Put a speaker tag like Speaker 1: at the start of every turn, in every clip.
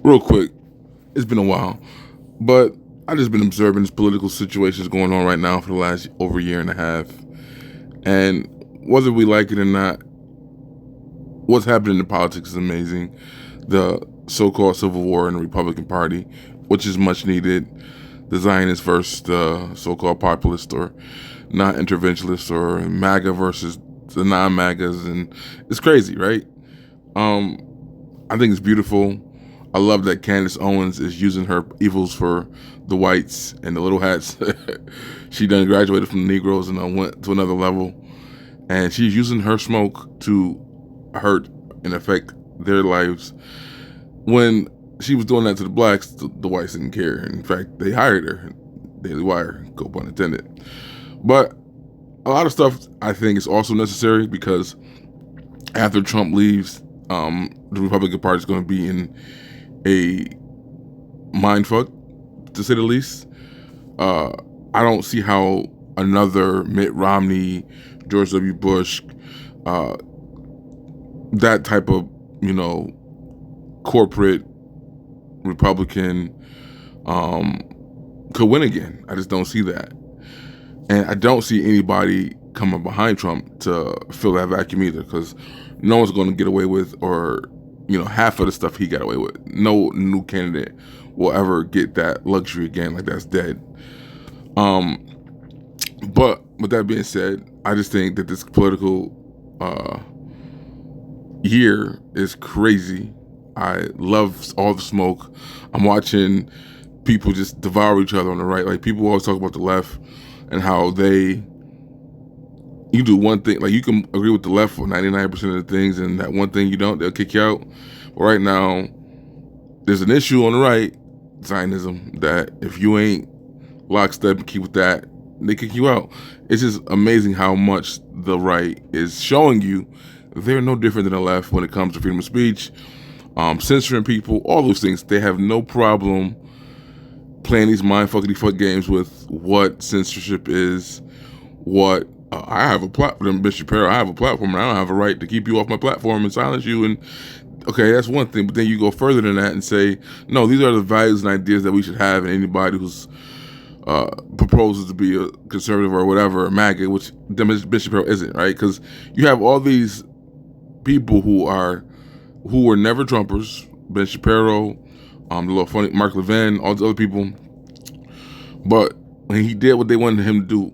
Speaker 1: Real quick, it's been a while, but I just been observing this political situations going on right now for the last over a year and a half, and whether we like it or not, what's happening in politics is amazing. The so-called civil war in the Republican Party, which is much needed. The Zionists versus the so-called populist or non-interventionist, or MAGA versus the non-MAGAs, and it's crazy, right? Um, I think it's beautiful. I love that Candace Owens is using her evils for the whites and the little hats. She done graduated from the Negroes and went to another level. And she's using her smoke to hurt and affect their lives. When she was doing that to the blacks, the whites didn't care. In fact, they hired her. Daily Wire, go pun intended. But a lot of stuff I think is also necessary because after Trump leaves, the Republican Party is going to be in a mindfuck, to say the least. I don't see how another Mitt Romney, George W. Bush, that type of, corporate Republican could win again. I just don't see that. And I don't see anybody coming behind Trump to fill that vacuum either, because no one's going to get away with, or half of the stuff he got away with. No new candidate will ever get that luxury again. Like, that's dead. But with that being said, I just think that this political year is crazy. I love all the smoke. I'm watching people just devour each other on the right. Like, people always talk about the left and how you do one thing, like you can agree with the left for 99% of the things, and that one thing you don't, they'll kick you out. But right now, there's an issue on the right, Zionism, that if you ain't lockstep and keep with that, they kick you out. It's just amazing how much the right is showing you they're no different than the left when it comes to freedom of speech, censoring people, all those things. They have no problem playing these mind-fuckity-fuck games with what censorship is, what I have a platform, Bishop Shapiro, I have a platform, and I don't have a right to keep you off my platform and silence you. And okay, that's one thing, but then you go further than that and say, no, these are the values and ideas that we should have, and anybody who's proposes to be a conservative or whatever, a MAGA, which Bishop Shapiro isn't, right? Because you have all these people who were never Trumpers, Ben Shapiro, the little funny Mark Levin, all the other people, but when he did what they wanted him to do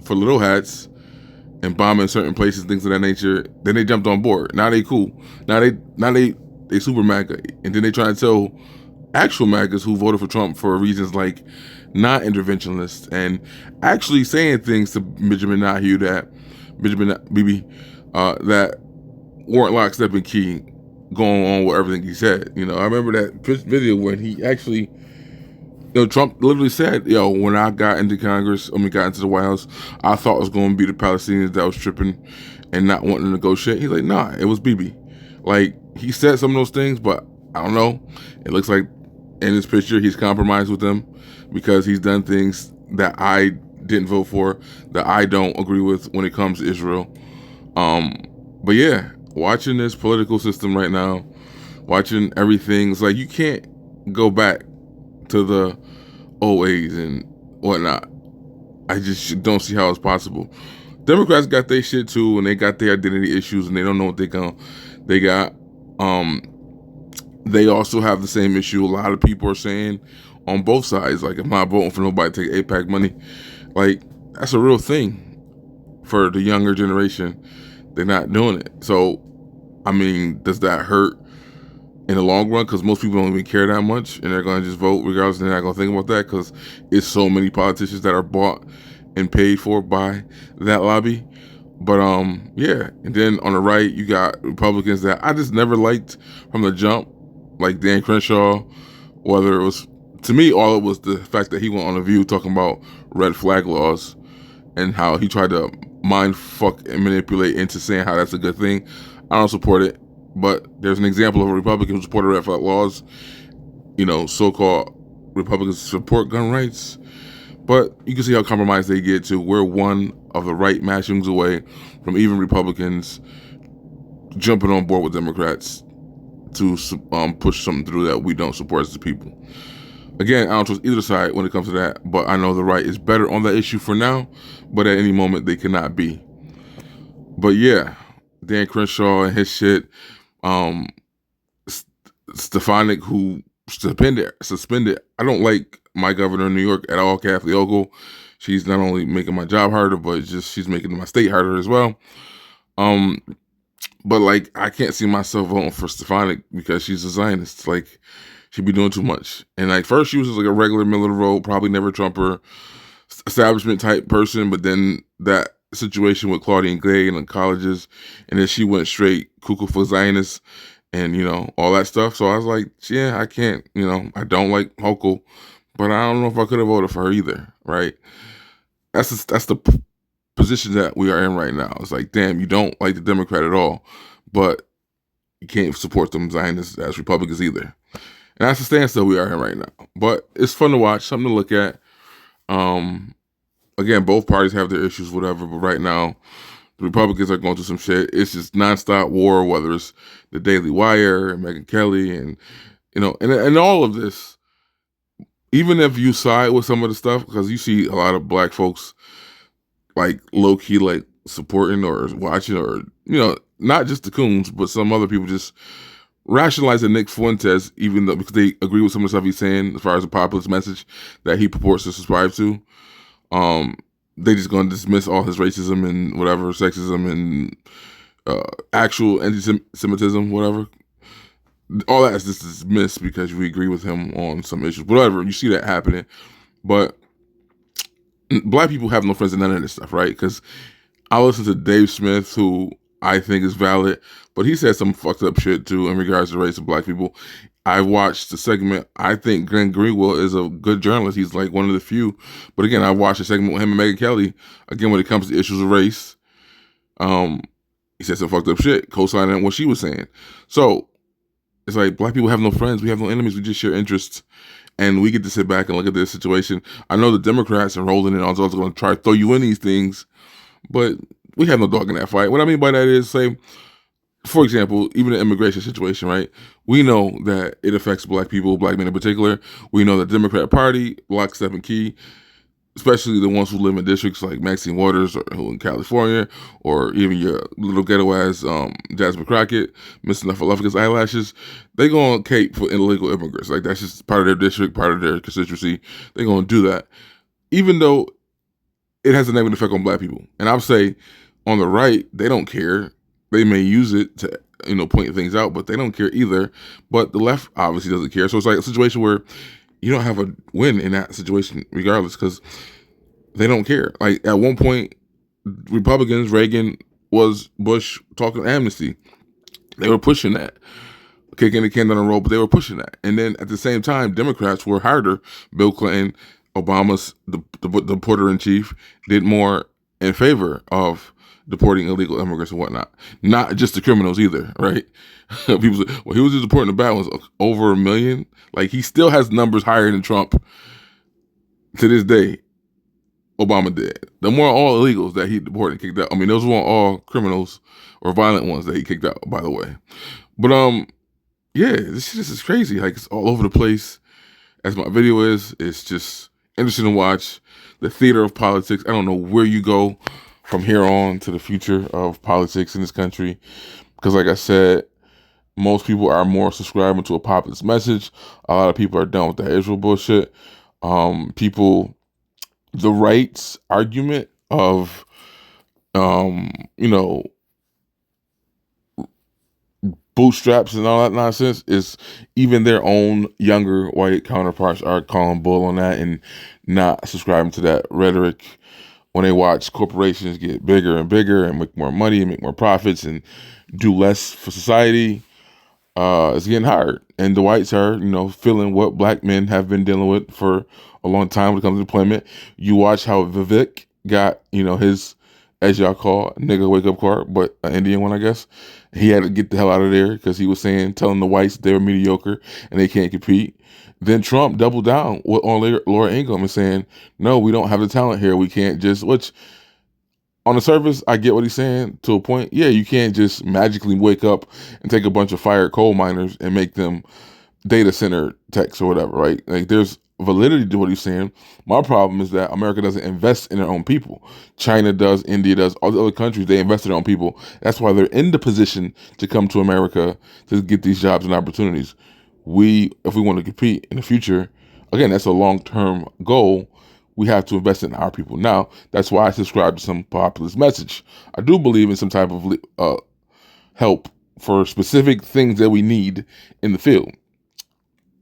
Speaker 1: for little hats and bombing certain places, things of that nature, then they jumped on board. Now they cool. Now they super MAGA, and then they try to tell actual MAGAs who voted for Trump for reasons like non-interventionists, and actually saying things to Benjamin Netanyahu that weren't lockstep and key, going on with everything he said. I remember that video when he actually, Trump literally said, when I got into Congress, got into the White House, I thought it was going to be the Palestinians that was tripping and not wanting to negotiate. He's like, nah, it was Bibi. Like, he said some of those things, but I don't know. It looks like in this picture, he's compromised with them because he's done things that I didn't vote for, that I don't agree with when it comes to Israel. But yeah, watching this political system right now, watching everything, it's like you can't go back to the OAs and whatnot. I just don't see how it's possible. Democrats got their shit too, and they got their identity issues, and they don't know what they got. They also have the same issue a lot of people are saying on both sides. Like, I'm not voting for nobody to take AIPAC money. Like, that's a real thing for the younger generation. They're not doing it. So, does that hurt in the long run? Because most people don't even care that much, and they're going to just vote regardless, and they're not going to think about that because it's so many politicians that are bought and paid for by that lobby. But yeah, and then on the right, you got Republicans that I just never liked from the jump, like Dan Crenshaw. Whether it was, to me, all it was the fact that he went on The View talking about red flag laws and how he tried to mind fuck and manipulate into saying how that's a good thing. I don't support it, but there's an example of a Republican who supported red flag laws. So-called Republicans support gun rights, but you can see how compromised they get to. We're one of the right matchings away from even Republicans jumping on board with Democrats to push something through that we don't support as the people. Again, I don't trust either side when it comes to that, but I know the right is better on that issue for now, but at any moment they cannot be. But yeah, Dan Crenshaw and his shit, Stefanik, who suspended. I don't like my governor in New York at all, Kathleen Hochul. She's not only making my job harder, but she's making my state harder as well. But like, I can't see myself voting for Stefanik because she's a Zionist. Like, she'd be doing too much. And like, first she was just like a regular middle of the road, probably never Trumper, establishment type person. But then that situation with Claudine Gay and the colleges, and then she went straight cuckoo for Zionists and, all that stuff. So I was like, yeah, I can't, I don't like Hochul, but I don't know if I could have voted for her either, right? That's the position that we are in right now. It's like, damn, you don't like the Democrat at all, but you can't support them Zionists as Republicans either. And that's the standstill we are in right now. But it's fun to watch, something to look at. Again, both parties have their issues, whatever, but right now, the Republicans are going through some shit. It's just nonstop war, whether it's the Daily Wire and Megyn Kelly and, and all of this. Even if you side with some of the stuff, because you see a lot of black folks like low-key like supporting or watching or, not just the Coons, but some other people just rationalizing Nick Fuentes, even though because they agree with some of the stuff he's saying as far as the populist message that he purports to subscribe to. They just going to dismiss all his racism and whatever, sexism and actual anti-Semitism, whatever. All that is just dismissed because we agree with him on some issues. Whatever, you see that happening. But black people have no friends in none of this stuff, right? Because I listen to Dave Smith, who I think is valid, but he said some fucked up shit too in regards to race of black people. I watched the segment. I think Glenn Greenwald is a good journalist. He's like one of the few. But again, I watched a segment with him and Megyn Kelly. Again, when it comes to issues of race, he said some fucked up shit, co-signing what she was saying. So it's like black people have no friends. We have no enemies. We just share interests. And we get to sit back and look at this situation. I know the Democrats and Roland and all those are going to try to throw you in these things, but we have no dog in that fight. What I mean by that is, say, for example, even the immigration situation, right? We know that it affects black people, black men in particular. We know the Democrat Party, lockstep and key, especially the ones who live in districts like Maxine Waters or who in California, or even your little ghetto-ass Jasmine Crockett, Miss Nuffaluffa's eyelashes. They going to cape for illegal immigrants. Like, that's just part of their district, part of their constituency. They're going to do that. Even though it has a negative effect on black people. And I would say on the right, they don't care. They may use it to, point things out, but they don't care either. But the left obviously doesn't care. So it's like a situation where you don't have a win in that situation regardless because they don't care. Like at one point, Republicans, Reagan, Bush talking amnesty. They were pushing that, kicking the can down the road, but they were pushing that. And then at the same time, Democrats were harder. Bill Clinton, Obama's the deporter-in-chief, did more in favor of deporting illegal immigrants and whatnot. Not just the criminals either, right? People say, well, he was just deporting the bad ones, over 1 million. Like, he still has numbers higher than Trump to this day. Obama did. The more all illegals that he deported and kicked out. I mean, those weren't all criminals or violent ones that he kicked out, by the way. But, yeah, this is crazy. Like, it's all over the place. As my video is, it's just interesting to watch. The theater of politics. I don't know where you go from here on to the future of politics in this country. Because like I said, most people are more subscribing to a populist message. A lot of people are done with that Israel bullshit. The right's argument of, bootstraps and all that nonsense is even their own younger white counterparts are calling bull on that and not subscribing to that rhetoric when they watch corporations get bigger and bigger and make more money and make more profits and do less for society. It's getting hard. And the whites are, feeling what black men have been dealing with for a long time when it comes to employment. You watch how Vivek got, his, as y'all call, nigga wake up call, but an Indian one, I guess. He had to get the hell out of there because he was telling the whites they were mediocre and they can't compete. Then Trump doubled down on Laura Ingraham and saying, no, we don't have the talent here. We can't just, which on the surface, I get what he's saying to a point. Yeah, you can't just magically wake up and take a bunch of fired coal miners and make them data center techs or whatever, right? Like there's validity to what he's saying. My problem is that America doesn't invest in their own people. China does, India does, all the other countries, they invest in their own people. That's why they're in the position to come to America to get these jobs and opportunities. If we want to compete in the future, again, that's a long-term goal. We have to invest in our people. Now, that's why I subscribe to some populist message. I do believe in some type of help for specific things that we need in the field.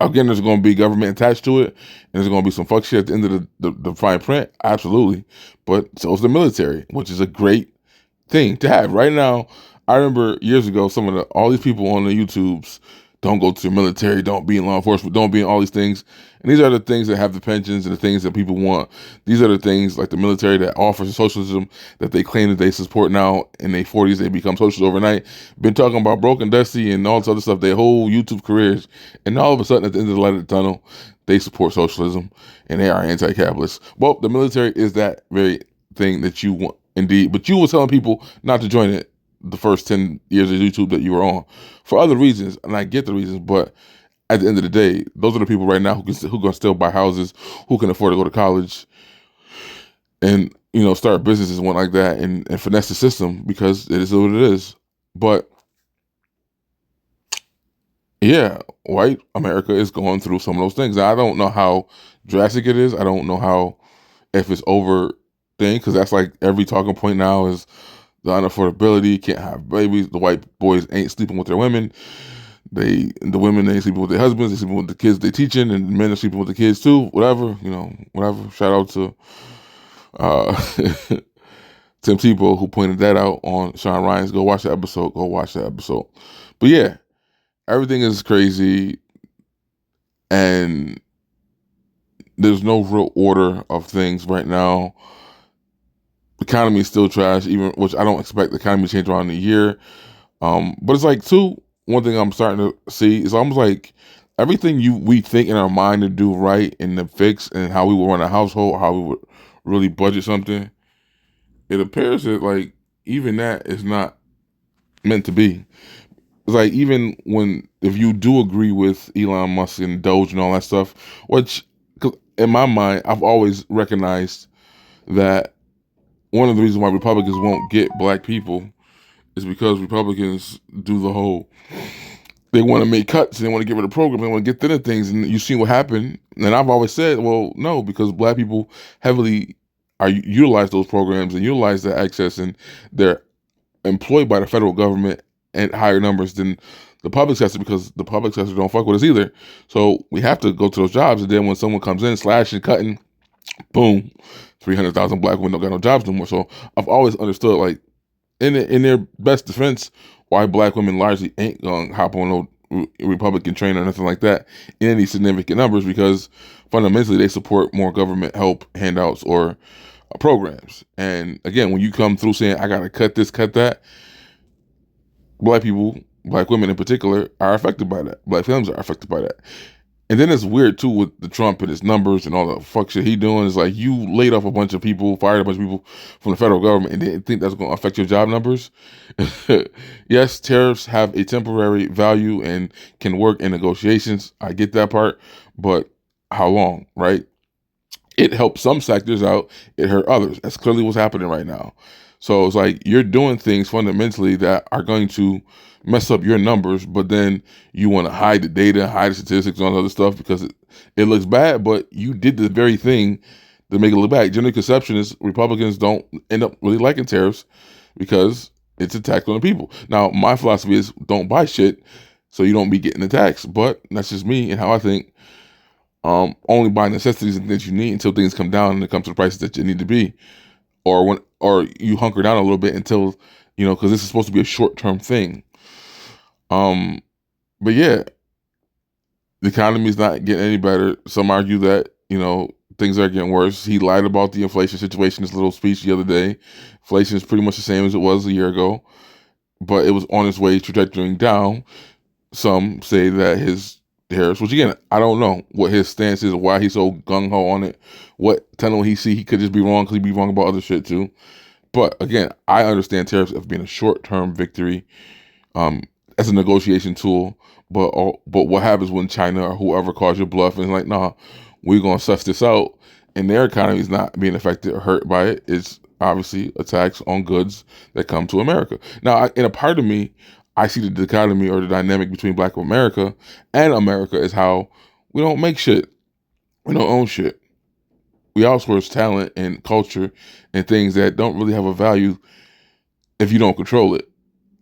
Speaker 1: Again, there's going to be government attached to it, and there's going to be some fuck shit at the end of the fine print, absolutely. But so is the military, which is a great thing to have. Right now, I remember years ago, all these people on the YouTubes, don't go to the military, don't be in law enforcement, don't be in all these things. And these are the things that have the pensions and the things that people want. These are the things like the military that offers socialism that they claim that they support now in their 40s, they become socialists overnight. Been talking about broke and dusty and all this other stuff their whole YouTube careers. And all of a sudden at the end of the light of the tunnel, they support socialism and they are anti-capitalist. Well, the military is that very thing that you want indeed. But you were telling people not to join it the first 10 years of YouTube that you were on for other reasons, and I get the reasons, but at the end of the day, those are the people right now who can still buy houses, who can afford to go to college, and start businesses and one like that, and finesse the system because it is what it is. But yeah, white America is going through some of those things. Now, I don't know how drastic it is. I don't know if it's over thing, because that's like every talking point now is the unaffordability, can't have babies. The white boys ain't sleeping with their women. The women ain't sleeping with their husbands. They sleeping with the kids they teaching, and the men are sleeping with the kids too. Whatever, whatever. Shout out to Tim Tebow who pointed that out on Sean Ryan's. Go watch that episode. But yeah, everything is crazy, and there's no real order of things right now. The economy is still trash, which I don't expect the economy to change around the year. But it's like one thing I'm starting to see is almost like everything we think in our mind to do right and to fix, and how we would run a household, how we would really budget something. It appears that like even that is not meant to be. It's like even if you do agree with Elon Musk and Doge and all that stuff, which in my mind I've always recognized that one of the reasons why Republicans won't get black people is because Republicans do the whole, they want to make cuts, they want to get rid of programs, they want to get thin of things, and you see what happened. And I've always said, well, no, because black people heavily utilize those programs and utilize that access, and they're employed by the federal government at higher numbers than the public sector, because the public sector don't fuck with us either. So we have to go to those jobs, and then when someone comes in slashing, cutting, boom, 300,000 black women don't got no jobs no more. So I've always understood, like, in their best defense, why black women largely ain't gonna hop on no Republican train or nothing like that in any significant numbers, because fundamentally they support more government help, handouts, or programs. And again, when you come through saying, I gotta cut this, cut that, black people, black women in particular, are affected by that. Black families are affected by that. And then it's weird too with the Trump and his numbers and all the fuck shit he doing. Is like, you laid off a bunch of people, fired a bunch of people from the federal government, and didn't think that's going to affect your job numbers. Yes, tariffs have a temporary value and can work in negotiations. I get that part, but how long, right? It helped some sectors out, it hurt others. That's clearly what's happening right now. So it's like you're doing things fundamentally that are going to mess up your numbers, but then you want to hide the data, hide the statistics, and all the other stuff because it looks bad, but you did the very thing to make it look bad. General conception is Republicans don't end up really liking tariffs because it's a tax on the people. Now, my philosophy is don't buy shit so you don't be getting the tax, but that's just me and how I think. Only buy necessities and things you need until things come down and it comes to the prices that you need to be. Or you hunker down a little bit until, because this is supposed to be a short-term thing. But yeah, the economy is not getting any better. Some argue that, things are getting worse. He lied about the inflation situation in his little speech the other day. Inflation is pretty much the same as it was a year ago, but it was on its way trajectorying down. Some say that Harris, which again, I don't know what his stance is, why he's so gung-ho on it, what tunnel he see. He could just be wrong because he'd be wrong about other shit too. But again, I understand tariffs as being a short-term victory, um, as a negotiation tool. But what happens when China or whoever calls your bluff and is like, nah, we're gonna suss this out, and their economy is not being affected or hurt by it? It's obviously a tax on goods that come to America. Now, in a part of me, I see the dichotomy or the dynamic between Black America and America is how we don't make shit, we don't own shit. We outsource talent and culture and things that don't really have a value if you don't control it.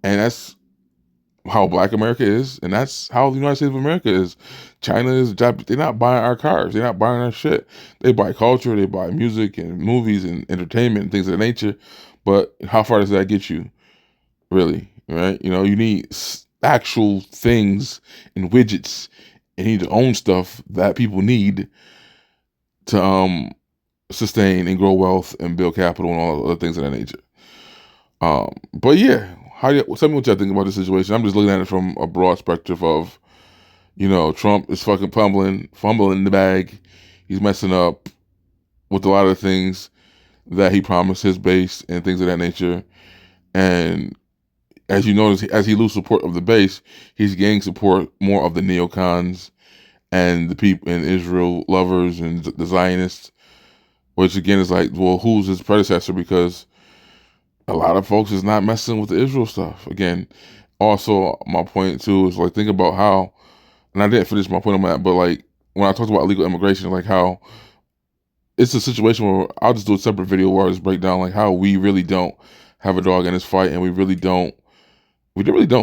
Speaker 1: And that's how Black America is, and that's how the United States of America is. China is, they're not buying our cars, they're not buying our shit. They buy culture, they buy music and movies and entertainment and things of that nature. But how far does that get you, really? Right? You know, you need actual things and widgets, and you need to own stuff that people need to sustain and grow wealth and build capital and all other things of that nature. But yeah, tell me what y'all think about the situation. I'm just looking at it from a broad spectrum of, you know, Trump is fucking fumbling the bag. He's messing up with a lot of things that he promised his base and things of that nature. And as you notice, as he loses support of the base, he's gaining support more of the neocons and the people in Israel lovers and the Zionists, which again is like, well, who's his predecessor? Because a lot of folks is not messing with the Israel stuff. Again, also my point too is like, think about how, and I didn't finish my point on that, but like when I talked about illegal immigration, like how it's a situation where I'll just do a separate video where I just break down like how we really don't have a dog in this fight, and we really don't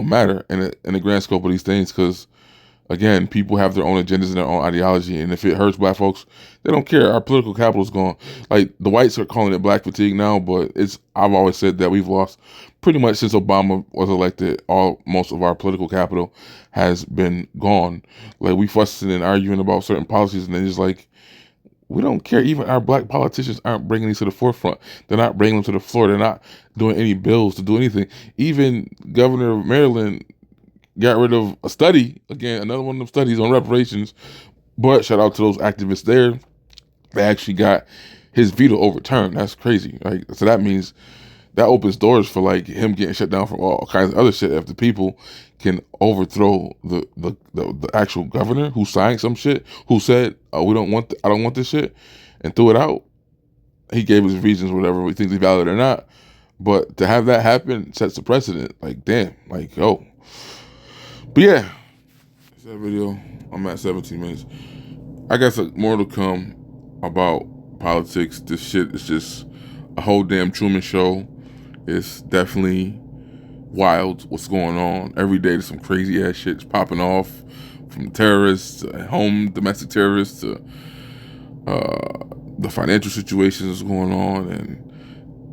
Speaker 1: matter in the grand scope of these things, because again, people have their own agendas and their own ideology, and if it hurts Black folks, they don't care. Our political capital is gone. Like, the whites are calling it Black fatigue now, but I've always said that we've lost pretty much since Obama was elected. Most of our political capital has been gone. Like, we fussing and arguing about certain policies, and then just like, we don't care. Even our Black politicians aren't bringing these to the forefront. They're not bringing them to the floor. They're not doing any bills to do anything. Even Governor of Maryland got rid of a study, again, another one of them studies on reparations. But shout out to those activists there. They actually got his veto overturned. That's crazy. Right? So that means that opens doors for like him getting shut down from all kinds of other shit. If the people can overthrow the actual governor who signed some shit, who said, oh, I don't want this shit, and threw it out. He gave his reasons, whatever, we think he's valid or not. But to have that happen sets a precedent. Like, damn, like, oh. But yeah, that's that video. I'm at 17 minutes. I guess more to come about politics. This shit is just a whole damn Truman Show. It's definitely wild what's going on. Every day there's some crazy ass shit's popping off, from terrorists to home domestic terrorists to the financial situations going on. And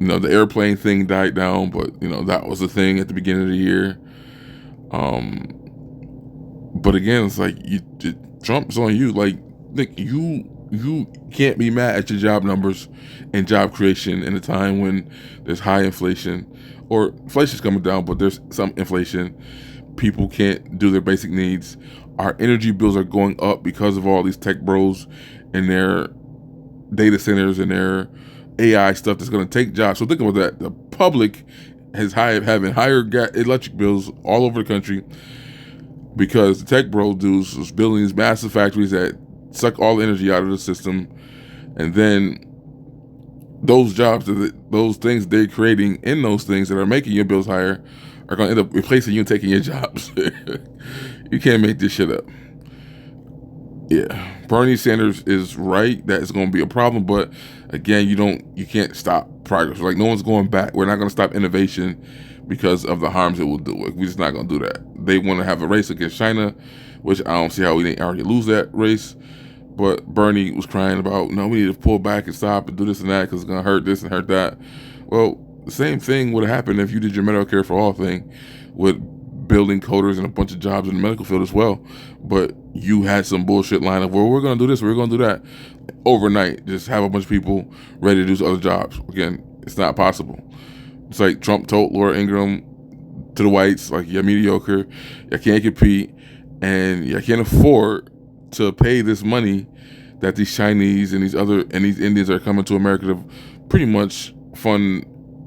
Speaker 1: you know, the airplane thing died down, but you know, that was the thing at the beginning of the year. But again, it's like Trump's on you. Like, Nick, you can't be mad at your job numbers and job creation in a time when there's high inflation, or inflation's coming down, but there's some inflation. People can't do their basic needs. Our energy bills are going up because of all these tech bros and their data centers and their AI stuff that's going to take jobs. So think about that. The public is having higher electric bills all over the country because the tech bro dudes was building these massive factories that suck all the energy out of the system, and then those jobs, those things they're creating in those things that are making your bills higher, are going to end up replacing you and taking your jobs. You can't make this shit up. Yeah, Bernie Sanders is right that it's going to be a problem, but again, you can't stop progress. Like, no one's going back. We're not going to stop innovation because of the harms it will do. Like, we're just not going to do that. They want to have a race against China, which I don't see how we didn't already lose that race. But Bernie was crying about, no, we need to pull back and stop and do this and that because it's going to hurt this and hurt that. Well, the same thing would have happened if you did your Medicare for All thing with building coders and a bunch of jobs in the medical field as well. But you had some bullshit line of, well, we're going to do this, we're going to do that. Overnight, just have a bunch of people ready to do other jobs. Again, it's not possible. It's like Trump told Laura Ingraham to the whites, like, you're mediocre, you can't compete, and you can't afford to pay this money that these Chinese and these Indians are coming to America to pretty much fund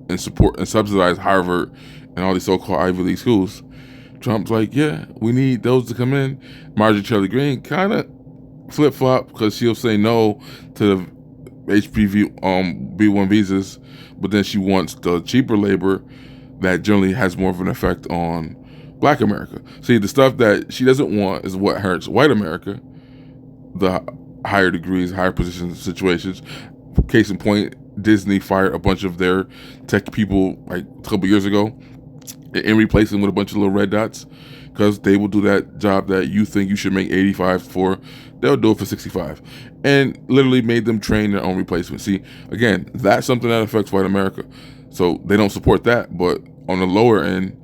Speaker 1: and support and subsidize Harvard and all these so-called Ivy League schools. Trump's like, yeah, we need those to come in. Marjorie Taylor Greene kind of flip-flop because she'll say no to the HPV B1 visas, but then she wants the cheaper labor that generally has more of an effect on Black America. See, the stuff that she doesn't want is what hurts white America, the higher degrees, higher positions, situations. Case in point, Disney fired a bunch of their tech people like a couple years ago and replaced them with a bunch of little red dots because they will do that job that you think you should make 85 for. They'll do it for 65 and literally made them train their own replacement. See, again, that's something that affects white America. So they don't support that, but on the lower end,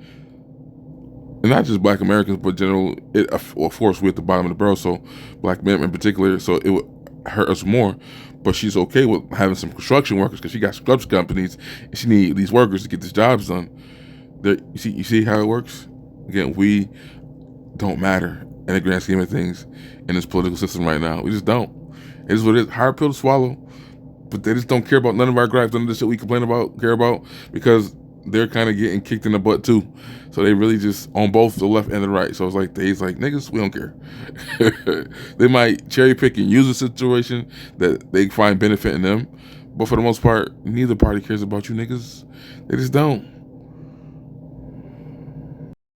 Speaker 1: and not just Black Americans, but general, of course, we're at the bottom of the barrel, so Black men in particular, so it would hurt us more. But she's okay with having some construction workers because she got construction companies and she needs these workers to get these jobs done. You see how it works? Again, we don't matter in the grand scheme of things in this political system right now. We just don't. It is what it is. Hard pill to swallow, but they just don't care about none of our gripes, none of the shit we complain about, care about, because they're kind of getting kicked in the butt too. So they really just on both the left and the right. So it's like they's like, niggas, we don't care. They might cherry pick and use a situation that they find benefit in them, but for the most part, neither party cares about you niggas. They just don't.